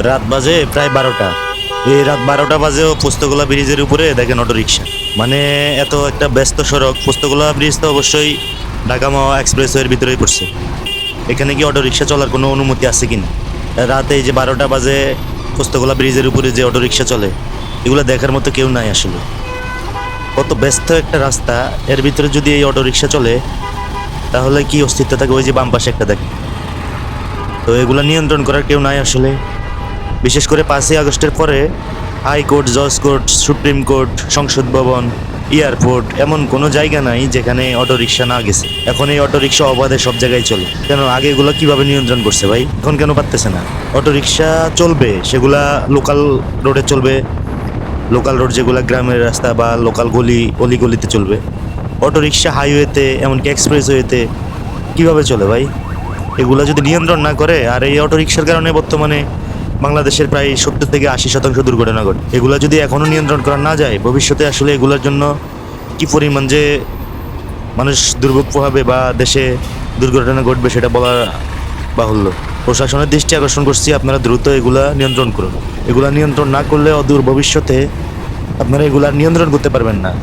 রাত বাজে প্রায় 12টা। এই রাত 12টা বাজেও পোস্তগোলা ব্রিজের উপরে দেখেন অটো রিক্সা। মানে এত একটা ব্যস্ত সড়ক, পোস্তগোলা ব্রিজ তো অবশ্যই ঢাকা মাওয়া এক্সপ্রেসওয়ের ভিতরেই পড়ছে। এখানে কি অটো রিক্সা চলার কোনো অনুমতি আছে কিনা? রাতে এই যে 12টা বাজে পোস্তগোলা ব্রিজের উপরে যে অটো রিক্সা চলে, এগুলো দেখার মতো কেউ নাই আসলে। কত ব্যস্ত একটা রাস্তা, এর ভিতরে যদি এই অটো রিক্সা চলে তাহলে কি অস্তিত্ব থাকে? ওই যে বাম পাশে একটা দেখেন। তো এগুলো নিয়ন্ত্রণ করার কেউ নাই আসলে। বিশেষ করে 5ই আগস্টের পরে হাইকোর্ট, জজ কোর্ট, সুপ্রিম কোর্ট, সংসদ ভবন, এয়ারপোর্ট, এমন কোনো জায়গা নাই যেখানে অটো রিক্সা না গেছে। এখন এই অটো রিক্সা অবাধে সব জায়গায় চলে। কেন আগে এগুলো কিভাবে নিয়ন্ত্রণ করছে ভাই? এখন কেন পারতেছে না? অটো রিক্সা চলবে, সেগুলা লোকাল রোডে চলবে, লোকাল রোড যেগুলো গ্রামের রাস্তা বা লোকাল গলি অলিগলিতে চলবে। অটো রিক্সা হাইওয়েতে, এমনকি এক্সপ্রেসওয়েতে কিভাবে চলে ভাই? এগুলা যদি নিয়ন্ত্রণ না করে, আর এই অটো রিক্সার কারণে বর্তমানে বাংলাদেশের প্রায় 70 থেকে 80% দুর্ঘটনা ঘটে। এগুলা যদি এখনো নিয়ন্ত্রণ করা না যায়, ভবিষ্যতে আসলে এগুলোর জন্য কি পরিমাণ যে মানুষ দুর্ভোগ পোহাবে বা দেশে দুর্ঘটনা ঘটবে সেটা বলা বাহুল্য। প্রশাসনের দৃষ্টি আকর্ষণ করছি, আপনারা দ্রুত এগুলা নিয়ন্ত্রণ করুন। এগুলা নিয়ন্ত্রণ না করলে অদূর ভবিষ্যতে আপনারা এগুলা নিয়ন্ত্রণ করতে পারবেন না।